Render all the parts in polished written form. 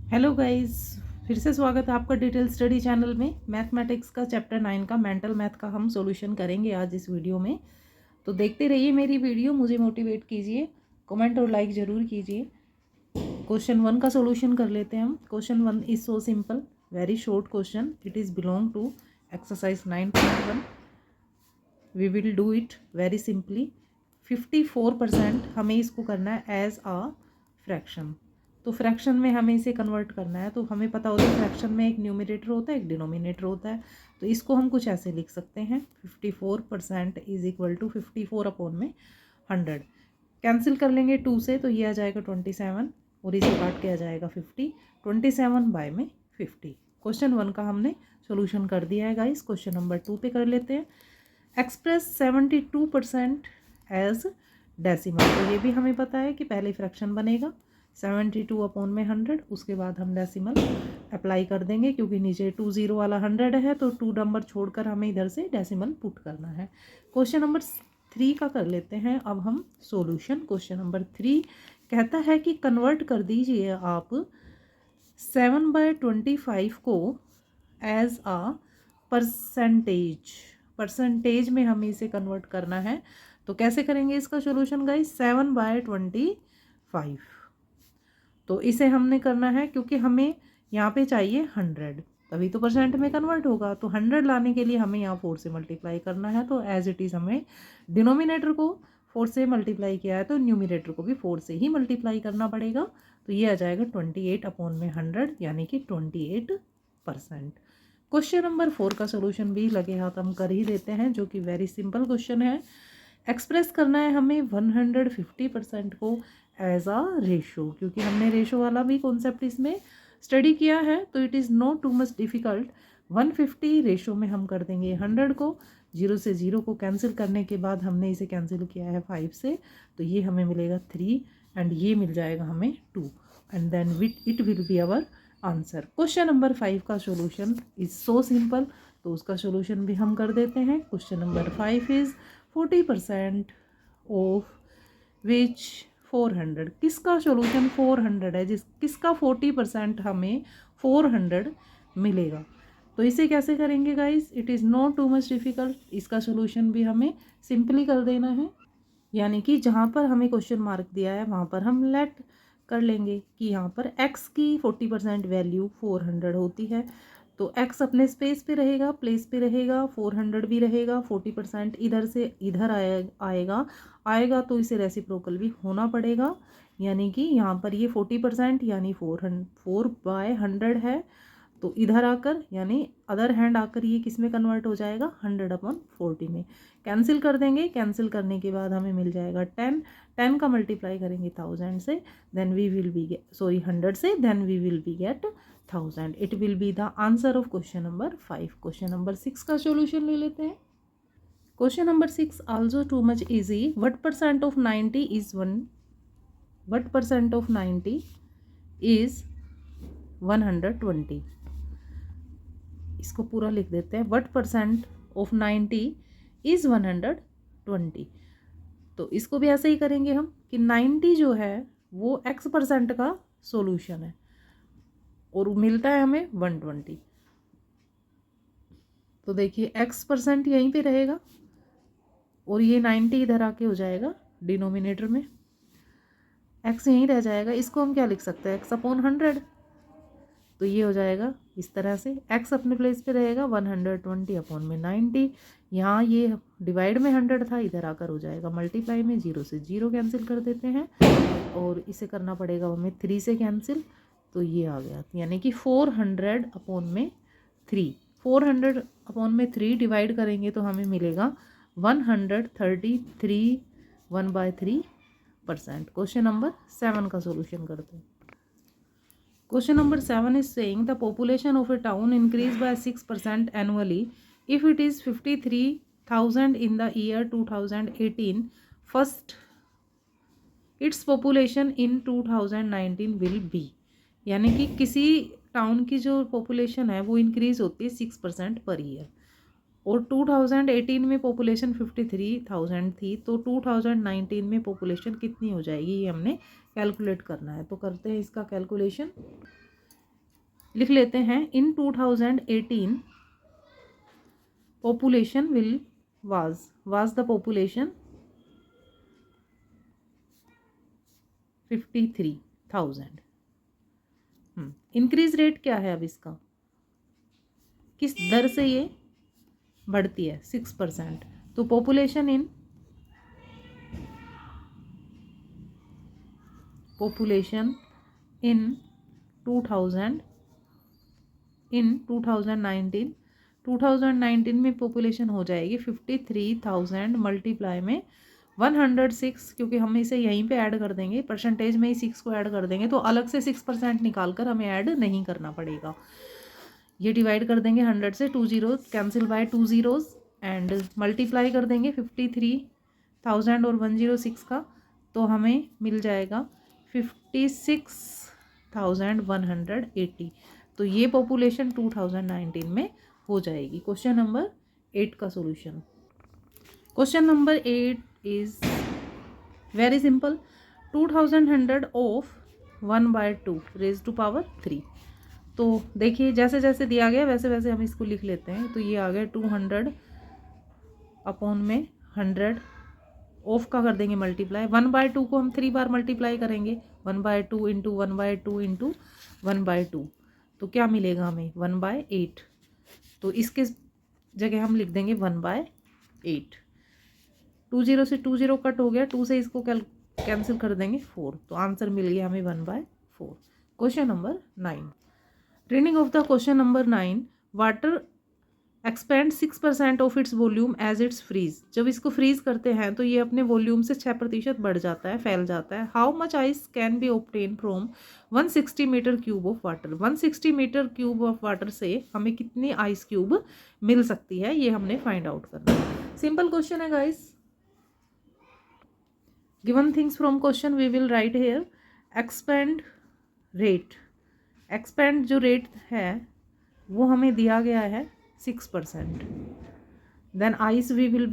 Hello guys, फिर से स्वागत है आपका डिटेल स्टडी चैनल में। मैथमेटिक्स का चैप्टर 9 का मेंटल मैथ का हम सॉल्यूशन करेंगे आज इस वीडियो में। तो देखते रहिए मेरी वीडियो, मुझे मोटिवेट कीजिए, कमेंट और लाइक ज़रूर कीजिए। क्वेश्चन 1 का सॉल्यूशन कर लेते हैं हम। Question 1 is so simple, very short question. It is belong to exercise 9.1। We will do it very simply. 54% हमें इसको करना है एज आ फ्रैक्शन। तो फ्रैक्शन में हमें इसे कन्वर्ट करना है। तो हमें पता होता है फ्रैक्शन में एक न्यूमिनेटर होता है, एक डिनोमिनेटर होता है। तो इसको हम कुछ ऐसे लिख सकते हैं, 54% इज इक्वल टू 54 अपॉन में 100। कैंसिल कर लेंगे 2 से, तो ये आ जाएगा 27 और इसे काट के आ जाएगा 50। 27 बाय में 50। क्वेश्चन 1 का हमने सोल्यूशन कर दिया है गाइस। क्वेश्चन नंबर 2 पे कर लेते हैं। Express 72% as decimal. तो ये भी हमें पता है कि पहले फ्रैक्शन बनेगा 72 अपॉन में 100, उसके बाद हम डेसिमल अप्लाई कर देंगे क्योंकि नीचे 20 वाला 100 है, तो 2 नंबर छोड़कर हमें इधर से डेसिमल पुट करना है। क्वेश्चन नंबर 3 का कर लेते हैं अब हम सॉल्यूशन। क्वेश्चन नंबर 3 कहता है कि कन्वर्ट कर दीजिए आप 7/25 को एज आ परसेंटेज। परसेंटेज में हमें इसे कन्वर्ट करना है। तो कैसे करेंगे इसका सॉल्यूशन गाइस? 7/25। तो इसे हमने करना है क्योंकि हमें यहाँ पे चाहिए 100, तभी तो परसेंट में कन्वर्ट होगा। तो 100 लाने के लिए हमें यहाँ 4 से मल्टीप्लाई करना है। तो एज इट इज़ हमें डिनोमिनेटर को 4 से मल्टीप्लाई किया है, तो न्यूमिनेटर को भी 4 से ही मल्टीप्लाई करना पड़ेगा। तो ये आ जाएगा 28 अपॉन में 100, यानी कि 28%। क्वेश्चन नंबर 4 का सोल्यूशन भी लगे हाथ हम कर ही देते हैं, जो कि वेरी सिंपल क्वेश्चन है। एक्सप्रेस करना है हमें 150% को एज आ रेशो, क्योंकि हमने रेशो वाला भी कॉन्सेप्ट इसमें स्टडी किया है, तो it is not too much difficult. 150 ratio में हम कर देंगे 100 को। 0 से 0 को कैंसिल करने के बाद हमने इसे कैंसिल किया है 5 से, तो ये हमें मिलेगा 3 एंड ये मिल जाएगा हमें 2 and then it will be our answer. Question number 5 का सॉल्यूशन इज सो सिंपल, तो उसका सॉल्यूशन भी हम कर देते हैं। Question number 5 is 40% of which 400। किसका सॉल्यूशन 400 है, किसका 40% हमें 400 मिलेगा। तो इसे कैसे करेंगे guys? It is not too much difficult. इसका सॉल्यूशन भी हमें सिंपली कर देना है, यानी कि जहाँ पर हमें क्वेश्चन मार्क दिया है वहाँ पर हम लेट कर लेंगे कि यहाँ पर x की 40% वैल्यू 400 होती है। तो x अपने स्पेस पे रहेगा, प्लेस पे रहेगा, 400 भी रहेगा। 40% इधर से इधर आएगा तो इसे रेसिप्रोकल भी होना पड़ेगा, यानी कि यहाँ पर ये 40% यानी 4/100 है। तो इधर आकर यानी अदर हैंड आकर ये किस में कन्वर्ट हो जाएगा? 100/40 में। कैंसिल कर देंगे, कैंसिल करने के बाद हमें मिल जाएगा 10। 10 का मल्टीप्लाई करेंगे 1000 से, देन वी विल बी 100 से, then we will be get 1000। It will be the answer of question number 5। Question number 6 का सॉल्यूशन ले लेते हैं। Question number 6 also too much easy. What percent of 90 is 120? इसको पूरा लिख देते हैं। What percent of 90 is 120। तो इसको भी ऐसे ही करेंगे हम कि 90 जो है वो x% का सॉल्यूशन है और मिलता है हमें 120। तो देखिए x% यहीं पे रहेगा और ये 90 इधर आके हो जाएगा डिनोमिनेटर में, x यहीं रह जाएगा। इसको हम क्या लिख सकते हैं? x/100। तो ये हो जाएगा इस तरह से, x अपने प्लेस पे रहेगा 120 अपॉन में 90। यहाँ ये डिवाइड में 100 था, इधर आकर हो जाएगा मल्टीप्लाई में। 0 से 0 कैंसिल कर देते हैं और इसे करना पड़ेगा हमें 3 से कैंसिल। तो ये आ गया, यानी कि 400 अपॉन में 3। 400 अपॉन में 3 डिवाइड करेंगे तो हमें मिलेगा 133 1/3%। क्वेश्चन नंबर 7 का सोल्यूशन करते हैं। Question number 7 is saying the population of a town increased by 6% annually if it is 53,000 in the year 2018. First, its population in 2019 will be। यानी कि किसी टाउन की जो पॉपुलेशन है वो इंक्रीज होती है 6% पर ईयर, और 2018 में पॉपुलेशन 53,000 थी, तो 2019 में पॉपुलेशन कितनी हो जाएगी ये हमने कैलकुलेट करना है। तो करते हैं इसका कैलकुलेशन। लिख लेते हैं इन 2018 population will was the population 53,000। Increase rate क्या है अब इसका, किस दर से ये बढ़ती है, 6%। तो पॉपुलेशन इन 2019 में पॉपुलेशन हो जाएगी 53,000 मल्टीप्लाई में 106, क्योंकि हम इसे यहीं पे ऐड कर देंगे, परसेंटेज में ही 6 को ऐड कर देंगे, तो अलग से 6% निकाल कर हमें ऐड नहीं करना पड़ेगा। ये डिवाइड कर देंगे 100 से, 2 zeros cancel bye 2 zeros and multiply कर देंगे 53,000 और 106 का, तो हमें मिल जाएगा 56,180। तो ये पॉपुलेशन 2019 में हो जाएगी। क्वेश्चन नंबर 8 का solution. Question number 8 is very simple. 2100 of 1/2 raise to power 3। तो देखिए जैसे जैसे दिया गया वैसे वैसे हम इसको लिख लेते हैं। तो ये आ गया 200 अपॉन में 100, ऑफ का कर देंगे मल्टीप्लाई, 1/2 को हम 3 बार मल्टीप्लाई करेंगे, 1/2 इंटू 1/2 इंटू 1/2, तो क्या मिलेगा हमें 1/8। तो इसके जगह हम लिख देंगे 1/8। 2 0 से 2 0 कट हो गया, 2 से इसको कैंसिल कर देंगे 4, तो आंसर मिल गया हमें 1/4। Question number 9। Reading of the question number 9। Water expand 6% of its volume as its freeze. जब इसको फ्रीज करते हैं तो ये अपने वॉल्यूम से 6% बढ़ जाता है, फैल जाता है। How much ice can be obtain from 160 metre cube of water. 160 metre cube of water से हमें कितनी आइस क्यूब मिल सकती है, ये हमने फाइंड आउट करना है। सिंपल क्वेश्चन है guys. Given things from question we will write here. Expand rate, expand जो रेट है वो हमें दिया गया है 6%। Then ice will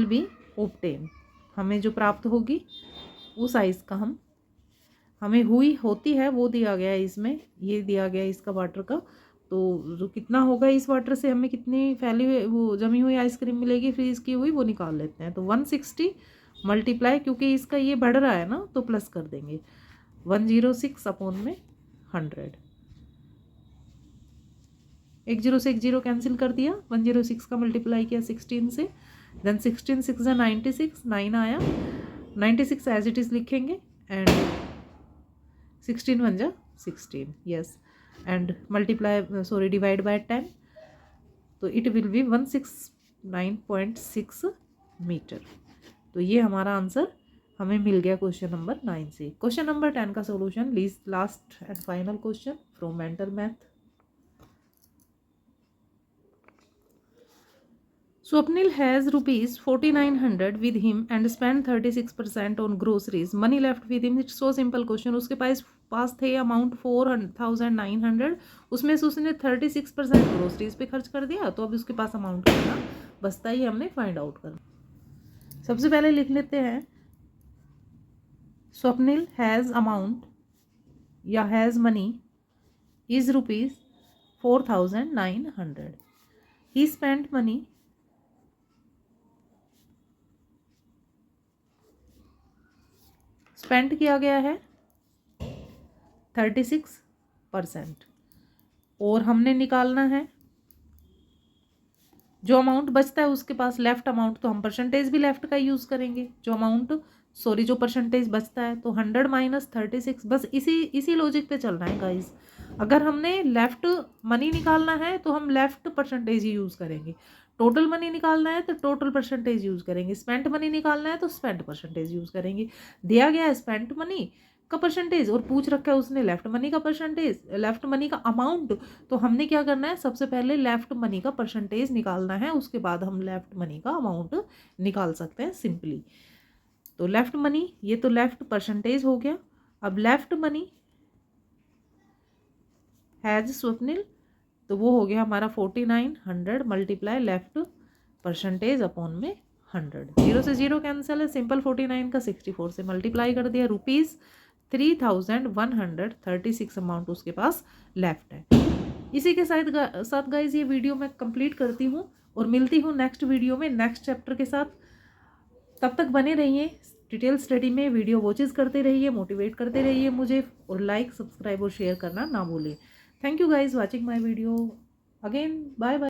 be obtain, हमें जो प्राप्त होगी उस आइस का हमें हुई होती है वो दिया गया है इसमें, ये दिया गया है इसका वाटर का। तो जो कितना होगा इस वाटर से हमें कितनी फैली हुई वो जमी हुई आइसक्रीम मिलेगी फ्रीज की हुई, वो निकाल लेते हैं। तो 160 मल्टीप्लाई, क्योंकि इसका ये बढ़ रहा है ना तो प्लस कर देंगे, 106 अपॉन में 100। 1 0 से 1 0 कैंसिल कर दिया, 106 का मल्टीप्लाई किया 16 से, देन 16 6 96, 9 आया, 96 एज इट इज़ लिखेंगे and 16 1 16, yes, and multiply sorry divide by 10, तो इट विल बी 169.6 मीटर। तो ये हमारा आंसर हमें मिल गया क्वेश्चन नंबर 9 से। क्वेश्चन नंबर 10 का solution, last and final question from mental math. Swapnil has rupees 4900 with him and spent 36% on groceries. Money left with him. It's so simple question. उसके पास थे amount 4900, उसमें से उसने 36% groceries पे खर्च कर दिया, तो अब उसके पास अमाउंट कितना बचता ही हमने फाइंड आउट करना। सबसे पहले लिख लेते हैं स्वप्निल हैज़ अमाउंट या has money is rupees 4900। He spent money spend किया गया है 36%, और हमने निकालना है जो अमाउंट बचता है उसके पास लेफ्ट अमाउंट, तो हम परसेंटेज भी लेफ्ट का यूज़ करेंगे। जो परसेंटेज बचता है तो 100 माइनस 36, बस इसी लॉजिक पे चलना है गाइस। अगर हमने लेफ्ट मनी निकालना है तो हम लेफ्ट परसेंटेज ही यूज़ करेंगे, टोटल मनी निकालना है तो टोटल परसेंटेज यूज़ करेंगे, स्पेंट मनी निकालना है तो स्पेंट परसेंटेज यूज़ करेंगे। दिया गया है स्पेंट मनी का परसेंटेज और पूछ रखा है उसने लेफ्ट मनी का परसेंटेज, लेफ्ट मनी का अमाउंट, तो हमने क्या करना है, सबसे पहले लेफ्ट मनी का परसेंटेज निकालना है, उसके बाद हम लेफ्ट मनी का अमाउंट निकाल सकते हैं सिंपली। तो लेफ्ट मनी, ये तो लेफ्ट परसेंटेज हो गया। अब लेफ्ट मनी हैज स्वप्निल, तो वो हो गया हमारा 4900 मल्टीप्लाई लेफ्ट परसेंटेज अपॉन में 100। 0 से 0 कैंसिल है, सिंपल 49 का 64 से मल्टीप्लाई कर दिया, रुपीज़ 3136 अमाउंट उसके पास लेफ्ट है। इसी के साथ गाइज ये वीडियो मैं कंप्लीट करती हूँ और मिलती हूँ नेक्स्ट वीडियो में नेक्स्ट चैप्टर के साथ। तब तक बने रहिए डिटेल स्टडी में, वीडियो वॉचेस करते रहिए, मोटिवेट करते रहिए मुझे, और लाइक सब्सक्राइब और शेयर करना ना भूलें। Thank you guys watching my video again, bye bye.